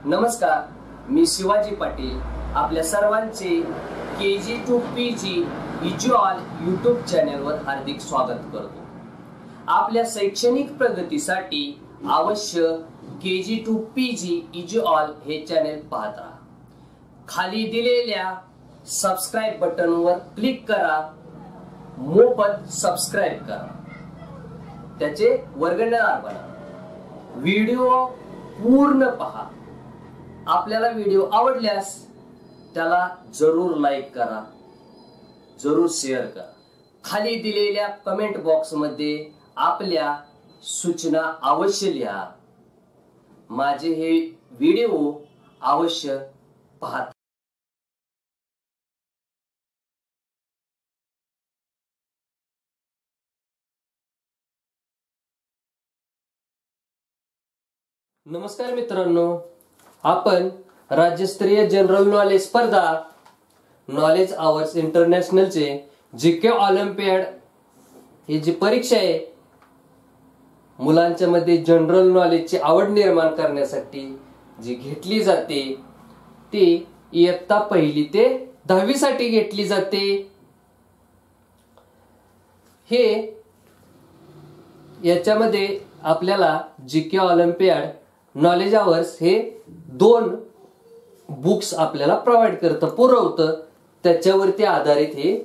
नमस्कार, मी शिवाजी पाटील आपल्या सर्वांचे KG to PG इज्युअल यूट्यूब चॅनलवर हार्दिक स्वागत करतो। आपल्या शैक्षणिक प्रगतीसाठी अवश्य KG to PG इज्युअल हे चॅनल पाहत राहा। खाली दिलेल्या सबस्क्राइब बटनवर क्लिक करा, मोफत सबस्क्राइब करा, त्याचे वर्गणीदार बना, व्हिडिओ पूर्ण पहा। आपल्याला व्हिडिओ आवडल्यास त्याला जरूर लाईक करा, जरूर शेअर करा। खाली दिलेल्या कमेंट बॉक्स मध्ये आपल्या सूचना अवश्य लिहा। माझे हे व्हिडिओ अवश्य पहा। नमस्कार मित्रांनो, आपण राज्यस्तरीय जनरल नॉलेज स्पर्धा नॉलेज आवर्स इंटरनॅशनलचे जीके ऑलिम्पियाड ही जी परीक्षा आहे, मुलांच्या मध्ये जनरल नॉलेजची आवड निर्माण करण्यासाठी जी घेतली जाते ती इयत्ता 1ली ते 10वी साठी घेतली जाते। हे याच्यामध्ये आपल्याला जीके ऑलिम्पियाड नॉलेज आवर्स हे 2 बुक्स आपल्याला प्रोव्हाइड करतं, पुरवतं, त्याच्यावरती आधारित हे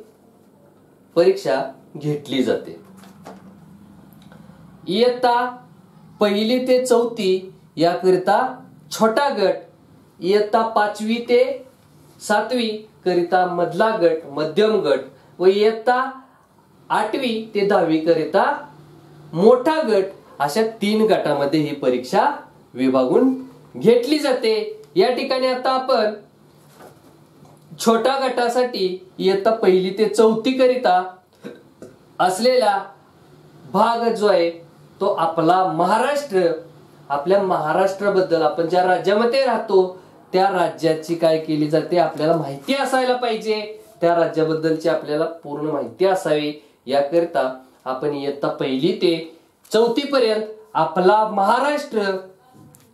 परीक्षा घेतली जाते। इयत्ता 1ली ते 4थी याकरिता छोटा गट, इयत्ता 5वी ते 7वी करिता मधला गट, मध्यम गट व इयत्ता 8वी ते 10वी करिता मोठा गट, अशा 3 गटामध्ये ही परीक्षा विभागून घेतली जाते। या ठिकाणी आता आपण छोटा गटासाठी इयत्ता 1ली ते 4थी करिता असलेला भाग जो आहे तो आपला महाराष्ट्र। आपल्या महाराष्ट्राबद्दल, आपण ज्या राज्यामध्ये राहतो त्या राज्याची काय केली जाते आपल्याला माहिती असायला पाहिजे, त्या राज्याबद्दलची आपल्याला पूर्ण माहिती असावी। याकरिता आपण इयत्ता 1ली ते 4थी पर्यंत आपला महाराष्ट्र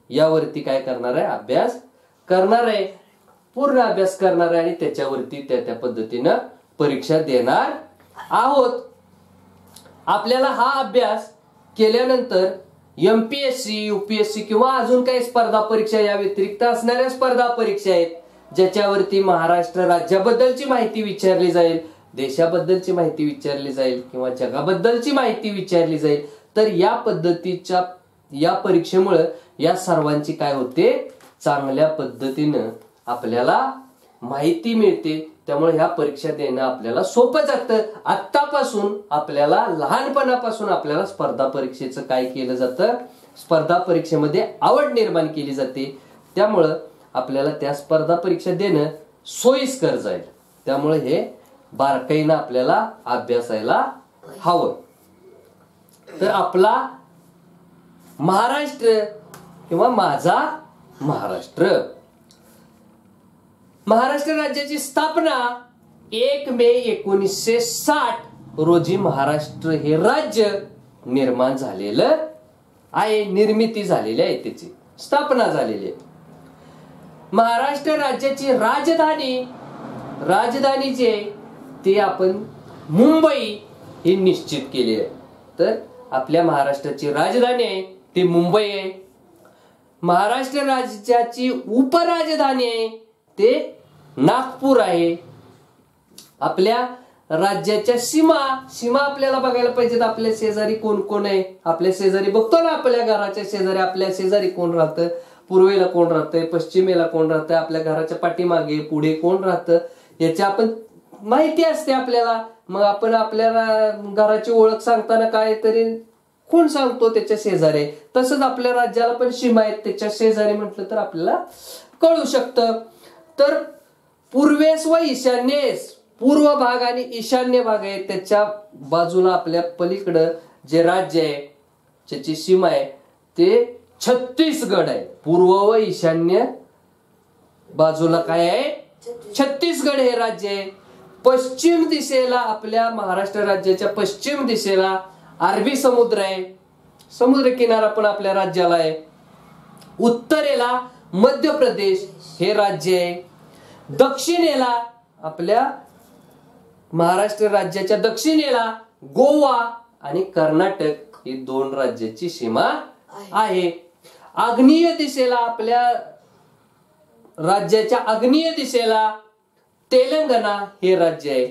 यावरती काय करणार आहे, अभ्यास करणार आहे, पूर्ण अभ्यास करणार आहे आणि त्याच्यावरती त्या पद्धतीनं परीक्षा देणार आहोत। आपल्याला हा अभ्यास केल्यानंतर MPSC, UPSC किंवा अजून काही स्पर्धा परीक्षा या व्यतिरिक्त असणाऱ्या स्पर्धा परीक्षा आहेत ज्याच्यावरती महाराष्ट्र राज्याबद्दलची माहिती विचारली जाईल, देशाबद्दलची माहिती विचारली जाईल किंवा जगाबद्दलची माहिती विचारली जाईल, तर या पद्धतीच्या या परीक्षेमुळे या सर्वांची काय होते, चांगल्या पद्धतीनं आपल्याला माहिती मिळते। त्यामुळे ह्या परीक्षा देणं आपल्याला सोपं जातं। आत्तापासून आपल्याला, लहानपणापासून आपल्याला स्पर्धा परीक्षेचं काय केलं जातं, स्पर्धा परीक्षेमध्ये आवड निर्माण केली जाते। त्यामुळं आपल्याला त्या स्पर्धा परीक्षा देणं सोयीस्कर जाईल। त्यामुळे हे बारकाईनं आपल्याला अभ्यासायला हवं। तर आपला महाराष्ट्र किंवा माझा महाराष्ट्र, महाराष्ट्र राज्याची स्थापना 1 मे 1960 रोजी महाराष्ट्र हे राज्य निर्माण झालेलं आहे, निर्मिती झालेली आहे, त्याची स्थापना झालेली आहे। महाराष्ट्र राज्याची राजधानी जे ते आपण मुंबई ही निश्चित केली आहे। तर आपल्या महाराष्ट्राची राजधानी आहे ती मुंबई आहे। महाराष्ट्र राज्याची उपराजधानी आहे ते नागपूर आहे। आपल्या राज्याच्या सीमा आपल्याला बघायला पाहिजेत। आपल्या शेजारी कोण कोण आहे, आपल्या शेजारी बघतो ना, आपल्या घराच्या शेजारी, आपल्या शेजारी कोण राहतं, पूर्वेला कोण राहतंय, पश्चिमेला कोण राहतंय, आपल्या घराच्या पाठीमागे पुढे कोण राहतं, याची आपण माहिती असते आपल्याला। मग आपण आपल्या घराची ओळख सांगताना काय तरी कोण सांगतो, त्याच्या शेजारी। तसंच आपल्या राज्याला पण सीमा आहेत, त्याच्या शेजारी म्हटलं तर आपल्याला कळू शकतं। तर पूर्वेस व ईशान्येस, पूर्व भाग आणि ईशान्य भाग आहे, त्याच्या बाजूला आपल्या पलीकडं जे राज्य आहे ज्याची सीमा आहे ते छत्तीसगड आहे। पूर्व व ईशान्य बाजूला काय आहे, छत्तीसगड हे राज्य आहे। पश्चिम दिशेला, आपल्या महाराष्ट्र राज्याच्या पश्चिम दिशेला अरबी समुद्र आहे, समुद्र किनारा पण आपल्या राज्याला आहे। उत्तरेला मध्य प्रदेश हे राज्य आहे. दक्षिणेला आपल्या महाराष्ट्र राज्याच्या दक्षिणेला गोवा आणि कर्नाटक ही 2 राज्याची सीमा आहे. आग्नेय दिशेला आपल्या राज्याच्या आग्नेय दिशेला तेलंगणा हे राज्य आहे.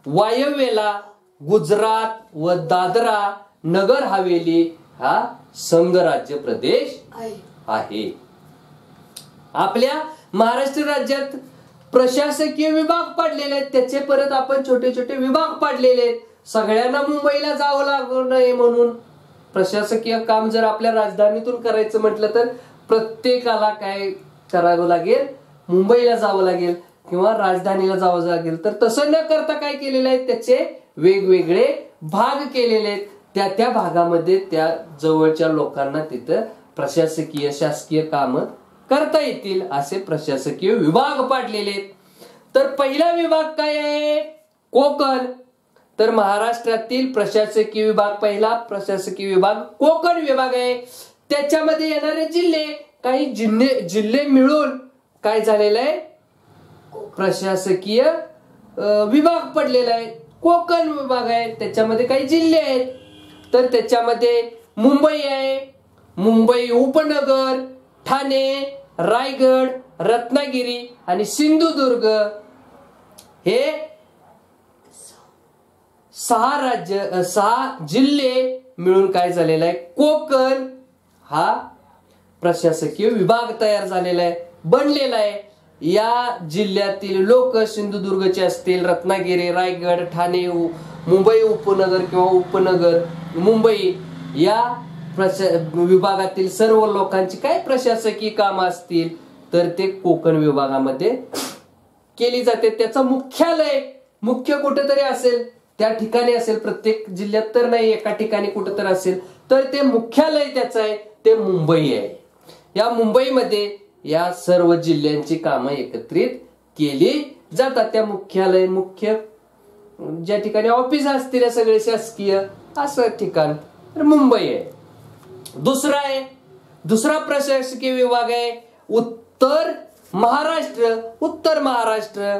वायव्येला गुजरात व दादरा नगर हवेली हा संघ राज्य प्रदेश आहे. आपल्या महाराष्ट्र राज्यात प्रशासकीय विभाग पाडलेले आहेत. त्याचे परत आपण छोटे छोटे विभाग पाडलेले आहेत. सगळ्यांना मुंबईला जावं लागू नये म्हणून प्रशासकीय काम जर आपल्या राजधानीतून करायचं म्हटलं तर प्रत्येकाला काय करावं लागेल, मुंबईला जावं लागेल किंवा राजधानीला जावं लागेल. तर तसं न करता काय केलेलं आहे, त्याचे वेगवेगळे भाग केलेले आहेत. त्या भागामध्ये त्या जवळच्या लोकांना तिथं प्रशासकीय शासकीय काम करता येतील असे प्रशासकीय विभाग पाडलेले आहेत. तर पहिला विभाग काय आहे, कोकण. तर महाराष्ट्रातील प्रशासकीय विभाग, पहिला प्रशासकीय विभाग कोकण विभाग आहे. त्याच्यामध्ये येणारे जिल्हे, काही जिल्हे मिळून काय झालेलं आहे, प्रशासकीय विभाग पडलेला आहे, कोकण विभाग आहे. त्याच्यामध्ये काही जिल्हे आहेत. तर त्याच्यामध्ये मुंबई आहे, मुंबई उपनगर, ठाणे, रायगड, रत्नागिरी आणि सिंधुदुर्ग हे 6 जिल्हे मिळून काय झालेला आहे, कोकण हा प्रशासकीय विभाग तयार झालेला आहे, बनलेला आहे. या जिल्ह्यातील लोक सिंधुदुर्गचे असतील, रत्नागिरी, रायगड, ठाणे, मुंबई उपनगर किंवा उपनगर मुंबई या विभागातील सर्व लोकांची काय प्रशासकीय कामं असतील तर ते कोकण विभागामध्ये केली जाते. त्याचं मुख्य कुठेतरी असेल, त्या ठिकाणी असेल, प्रत्येक जिल्ह्यात तर नाही, एका ठिकाणी कुठेतरी असेल. तर ते मुख्यालय त्याचं आहे ते मुंबई आहे. या मुंबईमध्ये या सर्व जिल्ह्यांची कामं एकत्रित केली जातात. त्या मुख्यालय, मुख्य ज्या ठिकाणी ऑफिस असतील सगळे शासकीय असं ठिकाण तर मुंबई आहे. दुसरा प्रशासकीय विभाग आहे उत्तर महाराष्ट्र.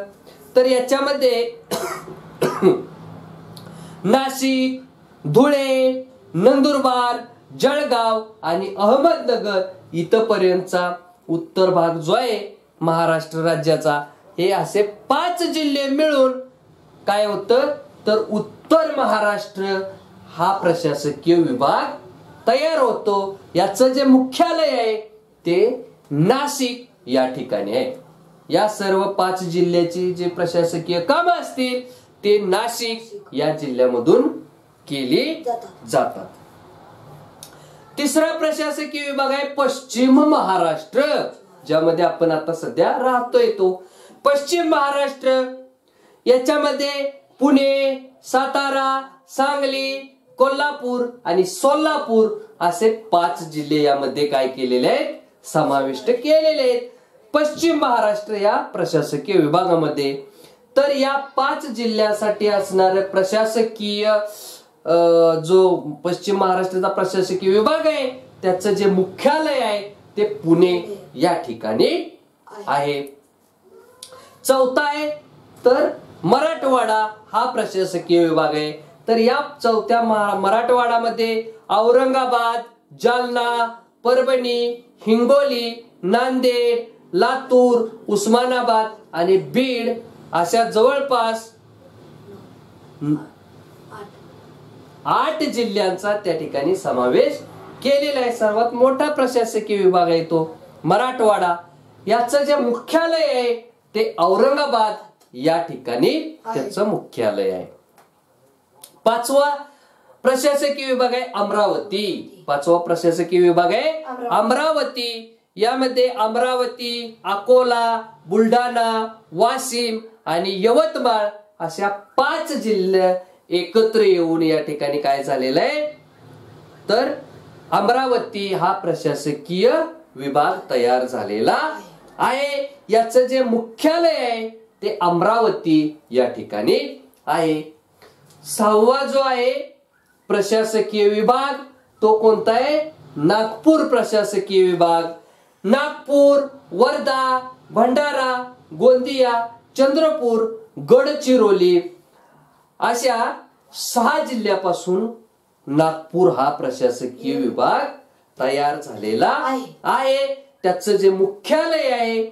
तर याच्यामध्ये नाशिक, धुळे, नंदुरबार, जळगाव आणि अहमदनगर इथपर्यंतचा उत्तर भाग जो आहे महाराष्ट्र राज्याचा, हे असे 5 जिल्हे मिळून काय होतं तर उत्तर महाराष्ट्र हा प्रशासकीय विभाग तयार होतो. याचं जे मुख्यालय आहे ते नाशिक या ठिकाणी आहे. या सर्व 5 जिल्ह्याची जे प्रशासकीय कामं असतील ते नाशिक या जिल्ह्यामधून केली जातात. तिसरा प्रशासकीय विभाग आहे पश्चिम महाराष्ट्र, ज्यामध्ये आपण आता सध्या राहतोय तो पश्चिम महाराष्ट्र. याच्यामध्ये पुणे, सातारा, सांगली, कोल्हापूर आणि सोलापूर असे 5 जिल्हे यामध्ये काय केलेले आहेत, समाविष्ट केलेले आहेत पश्चिम महाराष्ट्र या प्रशासकीय विभागामध्ये. तर या 5 जिल्ह्यासाठी असणारे प्रशासकीय जो पश्चिम महाराष्ट्राचा प्रशासकीय विभाग आहे त्याचं जे मुख्यालय आहे ते पुणे या ठिकाणी आहे. चौथा आहे तर मराठवाडा हा प्रशासकीय विभाग आहे. तर या चौथ्या मराठवाड्यामध्ये औरंगाबाद, जालना, परभणी, हिंगोली, नांदेड, लातूर, उस्मानाबाद आणि बीड अशा जवळपास 8 जिल्ह्यांचा त्या ठिकाणी समावेश केलेला आहे. सर्वात मोठा प्रशासकीय विभाग आहे तो मराठवाडा. याचं जे मुख्यालय आहे ते औरंगाबाद या ठिकाणी त्याचं मुख्यालय आहे. 5वा प्रशासकीय विभाग आहे अमरावती. 5वा प्रशासकीय विभाग आहे अमरावती. यामध्ये अमरावती, अकोला, बुलढाणा, वाशिम आणि यवतमाळ अशा 5 जिल्हे एकत्र येऊन या ठिकाणी काय झालेलं आहे तर अमरावती हा प्रशासकीय विभाग तयार झालेला आहे. याचं जे मुख्यालय आहे ते अमरावती या ठिकाणी आहे. 6वा जो आहे प्रशासकीय विभाग तो कोणता आहे, नागपूर प्रशासकीय विभाग. नागपूर वर्धा, भंडारा, गोंदिया, चंद्रपूर, गडचिरोली अशा 6 जिल्ह्यापासून नागपूर हा प्रशासकीय विभाग तयार झालेला आहे. त्याचं जे मुख्यालय आहे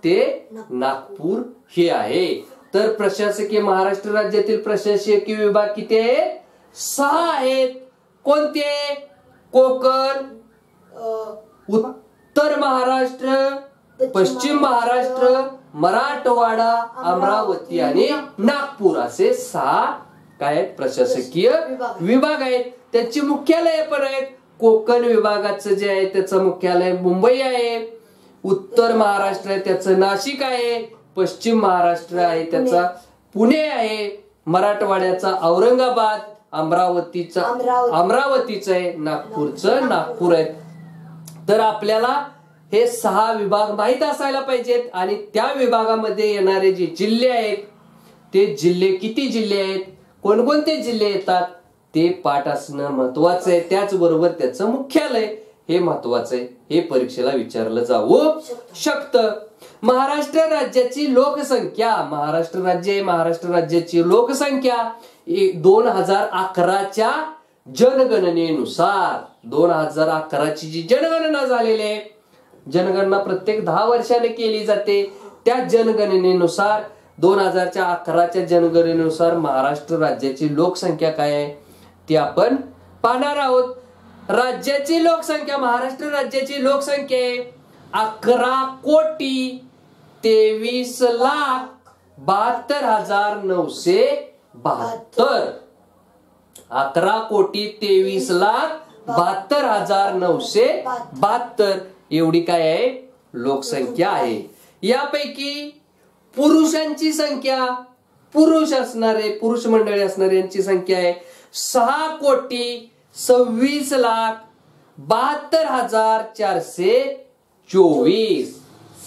ते नागपूर हे आहे. तर प्रशासकीय महाराष्ट्र राज्यातील प्रशासकीय विभाग किती आहेत? 6 आहेत. कोणते? कोकण, उत्तर महाराष्ट्र, पश्चिम महाराष्ट्र, मराठवाडा, अमरावती आणि नागपूर असे 6 काय आहेत? प्रशासकीय विभाग आहेत. त्याची मुख्यालय पण आहेत. कोकण विभागाचं जे आहे त्याचं मुख्यालय मुंबई आहे. उत्तर महाराष्ट्र आहे त्याचं नाशिक आहे. पश्चिम महाराष्ट्र आहे त्याचा पुणे आहे. मराठवाड्याचा औरंगाबाद, अमरावतीचं आहे. नागपूरचं नागपूर आहे. तर आपल्याला हे 6 विभाग माहित असायला पाहिजेत. आणि त्या विभागामध्ये येणारे जे जिल्हे आहेत ते जिल्हे किती जिल्हे आहेत, कोणकोणते जिल्हे येतात ते पाठ असणं महत्वाचं आहे. त्याचबरोबर त्याचं मुख्यालय हे महत्वाचं आहे. हे परीक्षेला विचारलं जाऊ शकतं. महाराष्ट्र राज्याची लोकसंख्या, महाराष्ट्र राज्याची लोकसंख्या 2011च्या जनगणनेनुसार 2011ची जी जनगणना झालेली आहे, जनगणना प्रत्येक 10 वर्षाने केली जाते. त्या जनगणनेनुसार 2011च्या जनगणनेनुसार महाराष्ट्र राज्याची लोकसंख्या काय आहे ती आपण पाहणार आहोत. राज्याची लोकसंख्या, महाराष्ट्र राज्याची लोकसंख्या आहे 11,23,72,972. 11,23,72,972 एवढी काय आहे लोकसंख्या आहे. यापैकी पुरुषांची संख्या, पुरुष मंडळी असणाऱ्यांची संख्या आहे 6,26,72,424.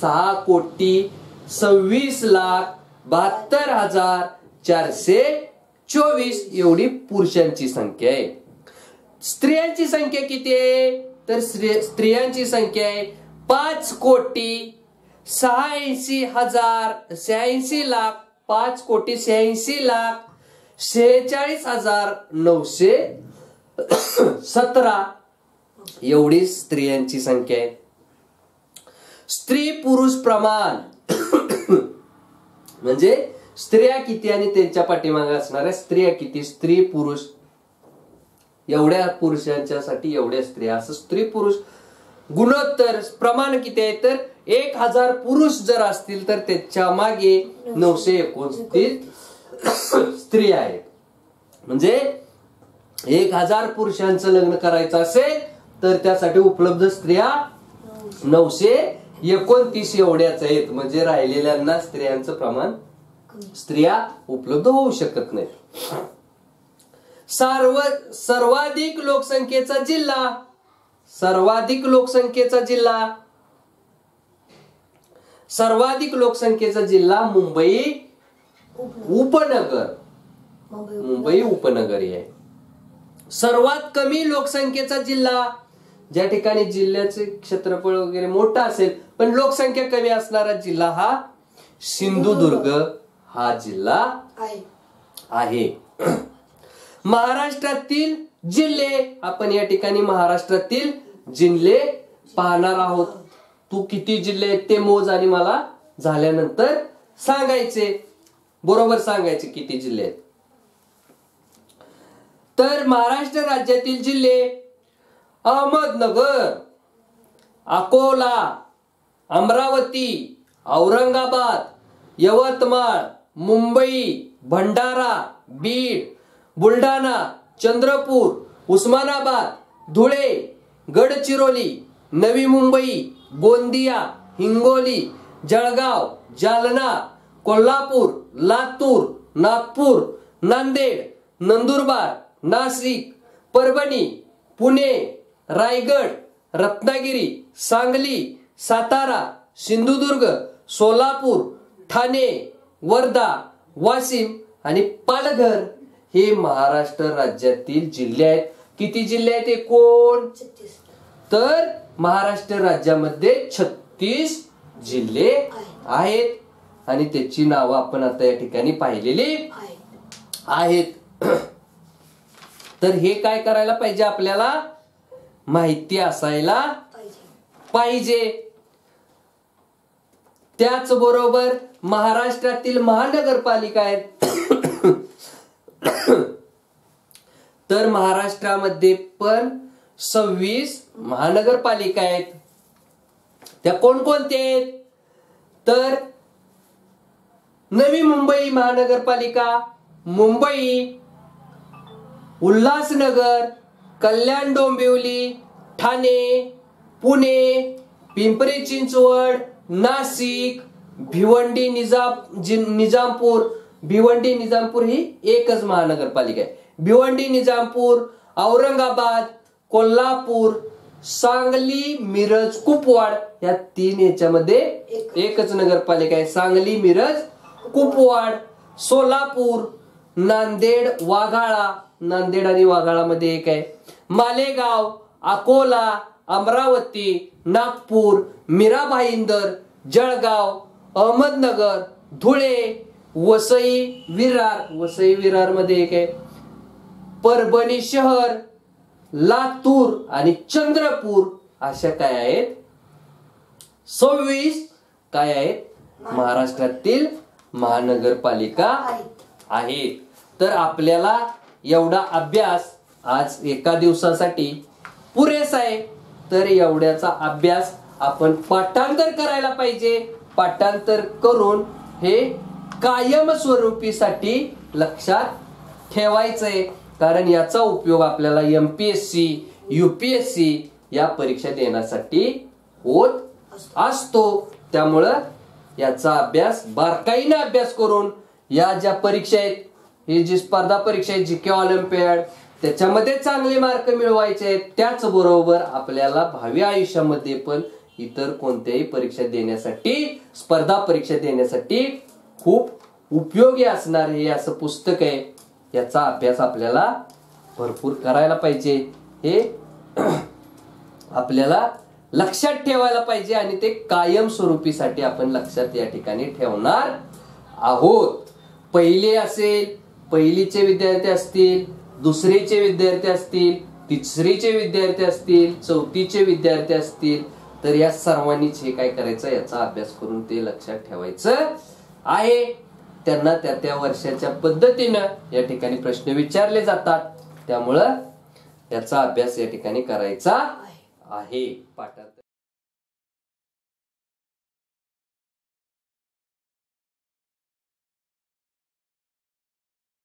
6,26,72,424 एवढी पुरुषांची संख्या आहे. स्त्रियांची संख्या किती आहे तर स्त्रियांची संख्या आहे 5,86,000 5,46,46,46,917 एवढी स्त्रियांची संख्या आहे. स्त्री पुरुष प्रमाण म्हणजे स्त्रिया किती आणि त्यांच्या पाठीमागे असणाऱ्या स्त्रिया किती, स्त्री पुरुष एवढ्या पुरुषांच्या साठी एवढ्या स्त्रिया, असं स्त्री पुरुष गुणोत्तर प्रमाण किती आहे तर 1,000 पुरुष जर असतील तर त्याच्या मागे 929 स्त्रिया आहेत. म्हणजे 1,000 पुरुषांचं लग्न करायचं असेल तर त्यासाठी उपलब्ध स्त्रिया 929 एवढ्याच आहेत. म्हणजे राहिलेल्यांना स्त्रियांचं प्रमाण स्त्रिया उपलब्ध होऊ शकत नाहीत. सर्वाधिक लोकसंख्येचा जिल्हा मुंबई उपनगर आहे. सर्वात कमी लोकसंख्येचा जिल्हा, ज्या ठिकाणी जिल्ह्याचे क्षेत्रफळ वगैरे मोठं असेल पण लोकसंख्या कमी असणारा जिल्हा हा सिंधुदुर्ग हा जिल्हा आहे. महाराष्ट्रातील जिल्हे, आपण या ठिकाणी महाराष्ट्रातील जिल्हे पाहणार आहोत. तू किती जिल्हे आहेत ते मोज आणि मला झाल्यानंतर सांगायचे, बरोबर सांगायचे किती जिल्हे आहेत. तर महाराष्ट्र राज्यातील जिल्हे अहमदनगर, अकोला, अमरावती, औरंगाबाद, यवतमाळ, मुंबई, भंडारा, बीड, बुलढाणा, चंद्रपूर, उस्मानाबाद, धुळे, गडचिरोली, नवी मुंबई, गोंदिया, हिंगोली, जळगाव, जालना, कोल्हापूर, लातूर, नागपूर, नांदेड, नंदुरबार, नाशिक, परभणी, पुणे, रायगड, रत्नागिरी, सांगली, सातारा, सिंधुदुर्ग, सोलापूर, ठाणे, वर्धा, वाशिम आणि पालघर हे महाराष्ट्र राज्यातील जिल्हे आहेत. किती जिल्हे आहेत एकूण तर महाराष्ट्र राज्यामध्ये 36 जिल्हे आहेत आणि त्याची नावं आपण आता या ठिकाणी पाहिलेली आहेत. तर हे काय करायला पाहिजे, आपल्याला माहिती असायला पाहिजे. त्याचबरोबर महाराष्ट्रातील महानगरपालिका आहेत. तर महाराष्ट्रामध्ये पण 26 महानगरपालिका आहेत. त्या कोणकोणत्या आहेत, तर नवी मुंबई महानगरपालिका, मुंबई, उल्हासनगर, कल्याण डोंबिवली, ठाणे, पुणे, पिंपरी चिंचवड, नाशिक, भिवंडी निजामपूर. भिवंडी निजामपूर ही एकच महानगरपालिका आहे. भिवंडी निजामपूर, औरंगाबाद, कोल्हापूर, सांगली, मिरज, कुपवाड या 3 याच्यामध्ये एकच नगरपालिका आहे. सांगली, मिरज, कुपवाड. सोलापूर, नांदेड, वाघाळा. नांदेड आणि वाघाळा मध्ये एक आहे. मालेगाव, अकोला, अमरावती, नागपूर, मीरा भाईंदर, जळगाव, अहमदनगर, धुळे, वसई विरार. वसई विरार मध्ये एक आहे. परभणी शहर, लातूर आणि चंद्रपूर अशा काय आहेत, 26 काय आहेत महाराष्ट्रातील महानगरपालिका आहेत. तर आपल्याला एवढा अभ्यास आज एका दिवसासाठी पुरेसा आहे. तर एवढ्याचा अभ्यास आपण पाठांतर करायला पाहिजे. पाठांतर करून हे कायम स्वरूपीसाठी लक्षात ठेवायचंय, कारण याचा उपयोग आपल्याला MPSC, UPSC या परीक्षा देण्यासाठी होत असतो. त्यामुळं याचा अभ्यास बारकाईने अभ्यास करून या ज्या परीक्षा आहेत, ही जी स्पर्धा परीक्षा आहे GK ऑलिम्पियाड, त्याच्यामध्ये चांगले मार्क मिळवायचे आहेत. त्याचबरोबर आपल्याला भावी आयुष्यामध्ये पण इतर कोणत्याही परीक्षा देण्यासाठी, स्पर्धा परीक्षा देण्यासाठी खूप उपयोगी असणार हे असं पुस्तक आहे. याचा अभ्यास आपल्याला भरपूर करायला पाहिजे. हे आपल्याला लक्षात ठेवायला पाहिजे आणि ते कायम स्वरूपीसाठी आपण लक्षात या ठिकाणी ठेवणार आहोत. पहिले असेल, पहिलीचे विद्यार्थी असतील, दुसरीचे विद्यार्थी असतील, तिसरीचे विद्यार्थी असतील, चौथीचे विद्यार्थी असतील, तर या सर्वांनीच हे काय करायचं, याचा अभ्यास करून ते लक्षात ठेवायचं आहे. त्यांना त्या वर्षाच्या पद्धतीनं या ठिकाणी प्रश्न विचारले जातात. त्यामुळं याचा अभ्यास या ठिकाणी करायचा आहे. पाठांतर